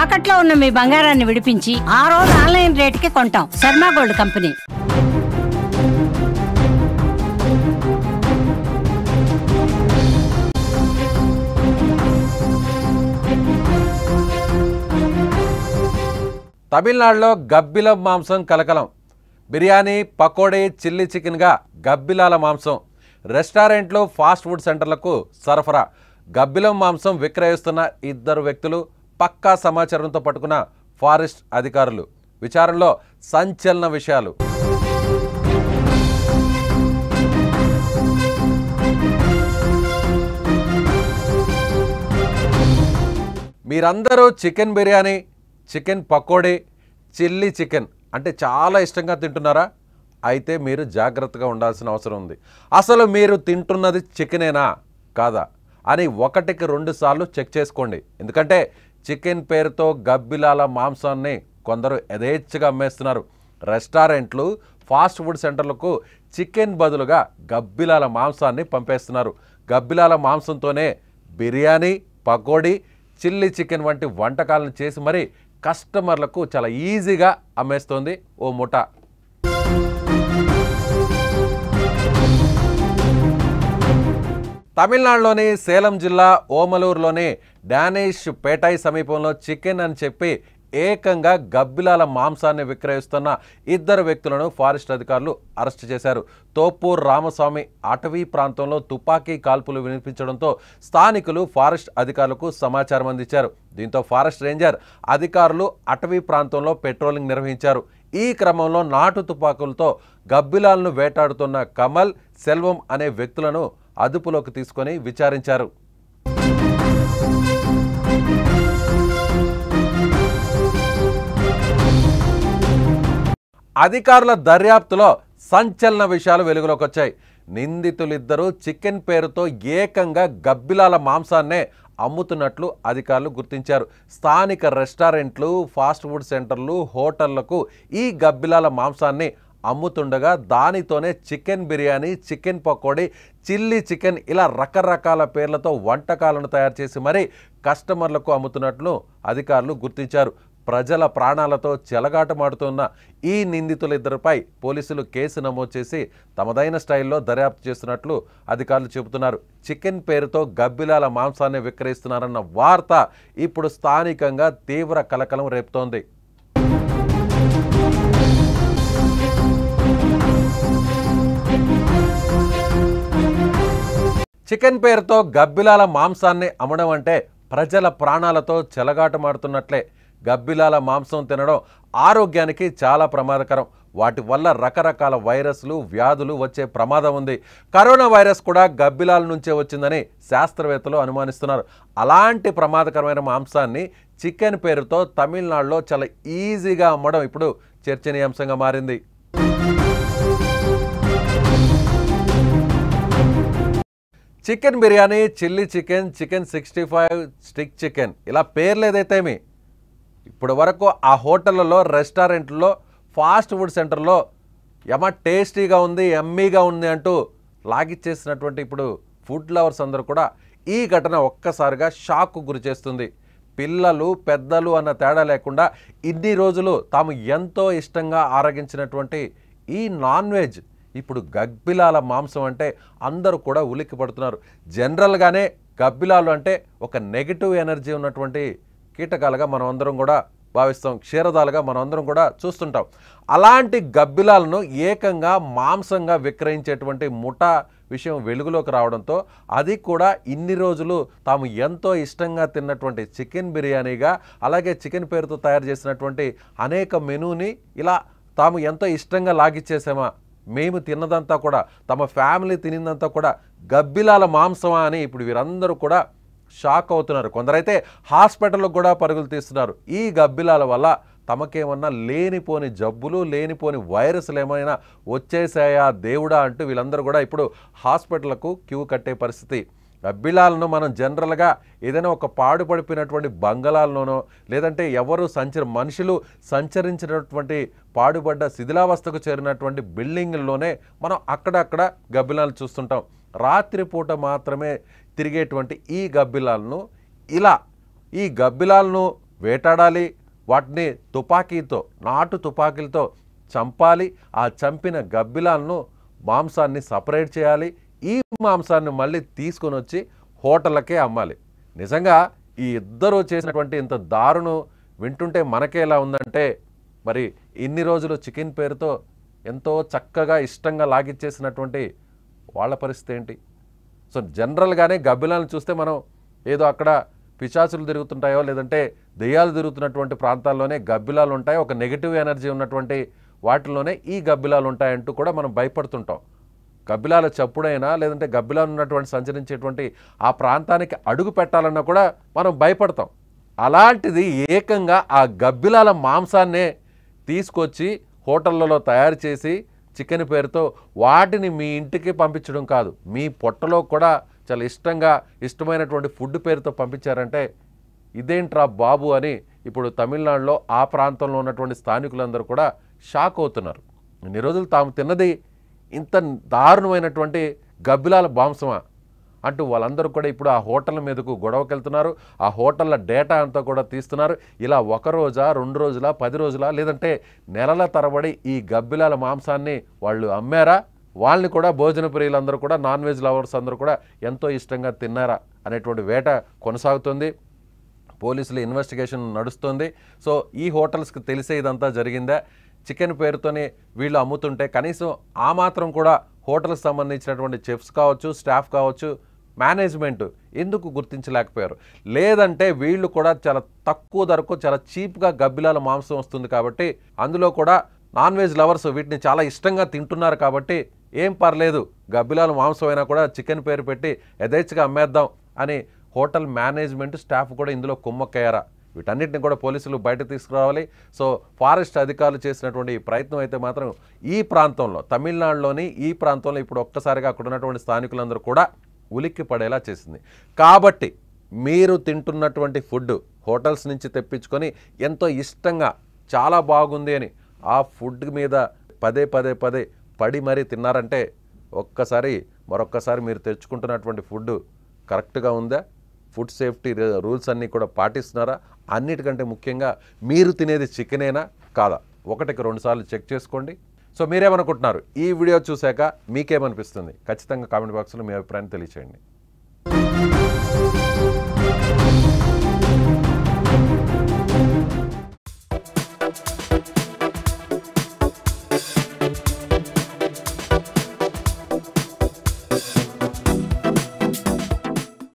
తాకట్లో ఉన్న మీ బంగారాన్ని విడిపించి ఆ రోజు ఆన్లైన్ రేటుకి కొంటాం. Sharma gold company. తమిళనాడులో గబ్బిలం మాంసం కలకలం. బిర్యానీ, పకోడీ, చిల్లీ చికెన్గా గబ్బిలాల మాంసం రెస్టారెంట్లు, ఫాస్ట్ ఫుడ్ సెంటర్లకు సరఫరా. గబ్బిలం మాంసం విక్రయిస్తున్న ఇద్దరు వ్యక్తులు పక్కా సమాచారంతో పట్టుకున్న ఫారెస్ట్ అధికారులు. విచారణలో సంచలన విషయాలు. మీరందరూ chicken biryani, chicken pakodi, chilli chicken అంటే చాలా ఇష్టంగా తింటున్నారా? అయితే మీరు జాగ్రత్తగా ఉండాల్సిన అవసరం ఉంది. అసలు మీరు తింటున్నది చికెనేనా కాదా అని 1కి 2 సార్లు చెక్ చేసుకోండి. ఎందుకంటే చికెన్ పేరుతో గబ్బిలాల మాంసాన్ని కొందరు యథేచ్ఛగా అమ్మేస్తున్నారు. రెస్టారెంట్లు, ఫాస్ట్ ఫుడ్ సెంటర్లకు చికెన్ బదులుగా గబ్బిలాల మాంసాన్ని పంపేస్తున్నారు. గబ్బిలాల మాంసంతోనే బిర్యానీ, పకోడీ, చిల్లీ చికెన్ వంటి వంటకాలను చేసి మరీ కస్టమర్లకు చాలా ఈజీగా అమ్మేస్తోంది ఓ ముఠా. తమిళనాడులోని సేలం జిల్లా ఓమలూరులోని డానిష్ పేటై సమీపంలో చికెన్ అని చెప్పి ఏకంగా గబ్బిలాల మాంసాన్ని విక్రయిస్తున్న ఇద్దరు వ్యక్తులను ఫారెస్ట్ అధికారులు అరెస్టు చేశారు. తోపూర్ రామస్వామి అటవీ ప్రాంతంలో తుపాకీ కాల్పులు వినిపించడంతో స్థానికులు ఫారెస్ట్ అధికారులకు సమాచారం అందించారు. దీంతో ఫారెస్ట్ రేంజర్ అధికారులు అటవీ ప్రాంతంలో పెట్రోలింగ్ నిర్వహించారు. ఈ క్రమంలో నాటు తుపాకులతో గబ్బిలాలను వేటాడుతున్న కమల్, సెల్వం అనే వ్యక్తులను అదుపులోకి తీసుకొని విచారించారు. అధికారుల దర్యాప్తులో సంచలన విషయాలు వెలుగులోకి వచ్చాయి. నిందితులిద్దరూ చికెన్ పేరుతో ఏకంగా గబ్బిలాల మాంసాన్నే అమ్ముతున్నట్లు అధికారులు గుర్తించారు. స్థానిక రెస్టారెంట్లు, ఫాస్ట్ ఫుడ్ సెంటర్లు, హోటళ్లకు ఈ గబ్బిలాల మాంసాన్ని అమ్ముతుండగా దానితోనే chicken biryani, chicken pakodi, chilli chicken ఇలా రకరకాల పేర్లతో వంటకాలను తయారు చేసి మరీ కస్టమర్లకు అమ్ముతున్నట్లు అధికారులు గుర్తించారు. ప్రజల ప్రాణాలతో చెలగాటమాడుతున్న ఈ నిందితులిద్దరిపై పోలీసులు కేసు నమోదు చేసి తమదైన స్టైల్లో దర్యాప్తు చేస్తున్నట్లు అధికారులు చెబుతున్నారు. చికెన్ పేరుతో గబ్బిలాల మాంసాన్ని విక్రయిస్తున్నారన్న వార్త ఇప్పుడు స్థానికంగా తీవ్ర కలకలం రేపుతోంది. చికెన్ పేరుతో గబ్బిలాల మాంసాన్ని అమ్మడం అంటే ప్రజల ప్రాణాలతో చెలగాటమాడుతున్నట్లే. గబ్బిలాల మాంసం తినడం ఆరోగ్యానికి చాలా ప్రమాదకరం. వాటి వల్ల రకరకాల వైరస్లు, వ్యాధులు వచ్చే ప్రమాదం ఉంది. కరోనా వైరస్ కూడా గబ్బిలాల నుంచే వచ్చిందని శాస్త్రవేత్తలు అనుమానిస్తున్నారు. అలాంటి ప్రమాదకరమైన మాంసాన్ని చికెన్ పేరుతో తమిళనాడులో చాలా ఈజీగా అమ్మడం ఇప్పుడు చర్చనీయాంశంగా మారింది. Chicken biryani, chilli chicken, chicken 65, stick chicken ఇలా పేర్లు ఏదైతేమి ఇప్పటి వరకు ఆ హోటళ్లలో, రెస్టారెంట్లో, ఫాస్ట్ ఫుడ్ సెంటర్లో టేస్టీగా ఉంది, యమ్మీగా ఉంది అంటూ లాగిచ్చేసినటువంటి ఇప్పుడు ఫుడ్ లవర్స్ అందరూ కూడా ఈ ఘటన ఒక్కసారిగా షాక్కు గురి చేస్తుంది. పిల్లలు, పెద్దలు అన్న తేడా లేకుండా ఇన్ని రోజులు తాము ఎంతో ఇష్టంగా ఆరగించినటువంటి ఈ నాన్ వెజ్ ఇప్పుడు గబ్బిలాల మాంసం అంటే అందరూ కూడా ఉలిక్కి పడుతున్నారు. జనరల్గానే గబ్బిలాలు అంటే ఒక నెగిటివ్ ఎనర్జీ ఉన్నటువంటి కీటకాలుగా మనం అందరం కూడా భావిస్తాం, క్షీరదాలుగా మనం అందరం కూడా చూస్తుంటాం. అలాంటి గబ్బిలాలను ఏకంగా మాంసంగా విక్రయించేటువంటి ముఠా విషయం వెలుగులోకి రావడంతో అది కూడా ఇన్ని రోజులు తాము ఎంతో ఇష్టంగా తిన్నటువంటి చికెన్ బిర్యానీగా, అలాగే చికెన్ పేరుతో తయారు చేసినటువంటి అనేక మెనూని ఇలా తాము ఎంతో ఇష్టంగా లాగిచ్చేసామా, మేము తిన్నదంతా కూడా, తమ ఫ్యామిలీ తినిందంతా కూడా గబ్బిలాల మాంసమా అని ఇప్పుడు వీరందరూ కూడా షాక్ అవుతున్నారు. కొందరైతే హాస్పిటల్కి కూడా పరుగులు తీస్తున్నారు. ఈ గబ్బిలాల వల్ల తమకేమన్నా లేనిపోని జబ్బులు, లేనిపోని వైరస్లు ఏమైనా వచ్చేసాయా దేవుడా అంటూ వీళ్ళందరూ కూడా ఇప్పుడు హాస్పిటల్కు క్యూ కట్టే పరిస్థితి. గబ్బిలాలను మనం జనరల్గా ఏదైనా ఒక పాడుపడిపోయినటువంటి బంగళాల్లోనో లేదంటే మనుషులు సంచరించినటువంటి పాడుపడ్డ శిథిలావస్థకు చేరినటువంటి బిల్డింగుల్లోనే మనం అక్కడక్కడ గబ్బిలాలను చూస్తుంటాం. రాత్రిపూట మాత్రమే తిరిగేటువంటి ఈ గబ్బిలాలను వేటాడాలి, వాటిని తుపాకీతో, నాటు తుపాకీలతో చంపాలి. ఆ చంపిన గబ్బిలాలను మాంసాన్ని సపరేట్ చేయాలి. ఈ మాంసాన్ని మళ్ళీ తీసుకొని వచ్చి హోటళ్ళకే అమ్మాలి. నిజంగా ఈ ఇద్దరు చేసినటువంటి ఇంత దారుణం వింటుంటే మనకే ఎలా ఉందంటే, మరి ఇన్ని రోజులు చికెన్ పేరుతో ఎంతో చక్కగా ఇష్టంగా లాగిచ్చేసినటువంటి వాళ్ళ పరిస్థితి ఏంటి? సో జనరల్గానే గబ్బిలాలను చూస్తే మనం ఏదో అక్కడ పిశాచులు తిరుగుతుంటాయో లేదంటే దెయ్యాలు తిరుగుతున్నటువంటి ప్రాంతాల్లోనే గబ్బిలాలు ఉంటాయి, ఒక నెగిటివ్ ఎనర్జీ ఉన్నటువంటి వాటిలోనే ఈ గబ్బిలాలు ఉంటాయంటూ కూడా మనం భయపడుతుంటాం. గబ్బిలాల చప్పుడైనా లేదంటే గబ్బిలాలు ఉన్నటువంటి సంచరించేటువంటి ఆ ప్రాంతానికి అడుగు పెట్టాలన్నా కూడా మనం భయపడతాం. అలాంటిది ఏకంగా ఆ గబ్బిలాల మాంసాన్నే తీసుకొచ్చి హోటళ్లలో తయారు చేసి చికెన్ పేరుతో వాటిని మీ ఇంటికి పంపించడం కాదు, మీ పొట్టలో కూడా చాలా ఇష్టమైనటువంటి ఫుడ్ పేరుతో పంపించారంటే ఇదేంట్రా బాబు అని ఇప్పుడు తమిళనాడులో ఆ ప్రాంతంలో ఉన్నటువంటి స్థానికులందరూ కూడా షాక్ అవుతున్నారు. ఇన్ని రోజులు తాము తిన్నది ఇంత దారుణమైనటువంటి గబ్బిలాల మాంసమా అంటూ వాళ్ళందరూ కూడా ఇప్పుడు ఆ హోటళ్ళ మీదకు గొడవకెళ్తున్నారు. ఆ హోటళ్ళ డేటా అంతా కూడా తీస్తున్నారు. ఇలా 1 రోజా 2 రోజులా 10 రోజులా లేదంటే నెలల తరబడి ఈ గబ్బిలాల మాంసాన్ని వాళ్ళు అమ్మారా, వాళ్ళని కూడా భోజన ప్రియులందరూ కూడా నాన్ వెజ్ లవర్స్ అందరూ కూడా ఎంతో ఇష్టంగా తిన్నారా అనేటువంటి వేట కొనసాగుతుంది. పోలీసులు ఇన్వెస్టిగేషన్ నడుస్తుంది. సో ఈ హోటల్స్కి తెలిసే ఇదంతా జరిగిందా, చికెన్ పేరుతోనే వీళ్ళు అమ్ముతుంటే కనీసం ఆ మాత్రం కూడా హోటల్కి సంబంధించినటువంటి చెఫ్స్ కావచ్చు, స్టాఫ్ కావచ్చు, మేనేజ్మెంట్ ఎందుకు గుర్తించలేకపోయారు? లేదంటే వీళ్ళు కూడా చాలా తక్కువ ధరకు చాలా చీప్గా గబ్బిలాల మాంసం వస్తుంది కాబట్టి అందులో కూడా నాన్ వెజ్ లవర్స్ వీటిని చాలా ఇష్టంగా తింటున్నారు కాబట్టి ఏం పర్లేదు గబ్బిలాల మాంసం అయినా కూడా చికెన్ పేరు పెట్టి యథేచ్ఛగా అమ్మేద్దాం అని హోటల్ మేనేజ్మెంట్ స్టాఫ్ కూడా ఇందులో కుమ్మక్కయ్యారా? వీటన్నిటిని కూడా పోలీసులు బయట తీసుకురావాలి. సో ఫారెస్ట్ అధికారులు చేసినటువంటి ఈ ప్రయత్నం అయితే మాత్రం ఈ ప్రాంతంలో తమిళనాడులోని ఈ ప్రాంతంలో ఇప్పుడు ఒక్కసారిగా అక్కడ ఉన్నటువంటి స్థానికులందరూ కూడా ఉలిక్కి పడేలా చేసింది. కాబట్టి మీరు తింటున్నటువంటి ఫుడ్ హోటల్స్ నుంచి తెప్పించుకొని ఎంతో ఇష్టంగా చాలా బాగుంది అని ఆ ఫుడ్ మీద పదే పడి మరీ తిన్నారంటే మరొక్కసారి మీరు తెచ్చుకుంటున్నటువంటి ఫుడ్ కరెక్ట్గా ఉందా, ఫుడ్ సేఫ్టీ రూల్స్ అన్నీ కూడా పాటిస్తున్నారా, అన్నిటికంటే ముఖ్యంగా మీరు తినేది చికెనేనా కాదా 1కి 2 సార్లు చెక్ చేసుకోండి. సో మీరేమనుకుంటున్నారు? ఈ వీడియో చూశాక మీకేమనిపిస్తుంది? ఖచ్చితంగా కామెంట్ బాక్స్లో మీ అభిప్రాయాన్ని తెలియచేయండి.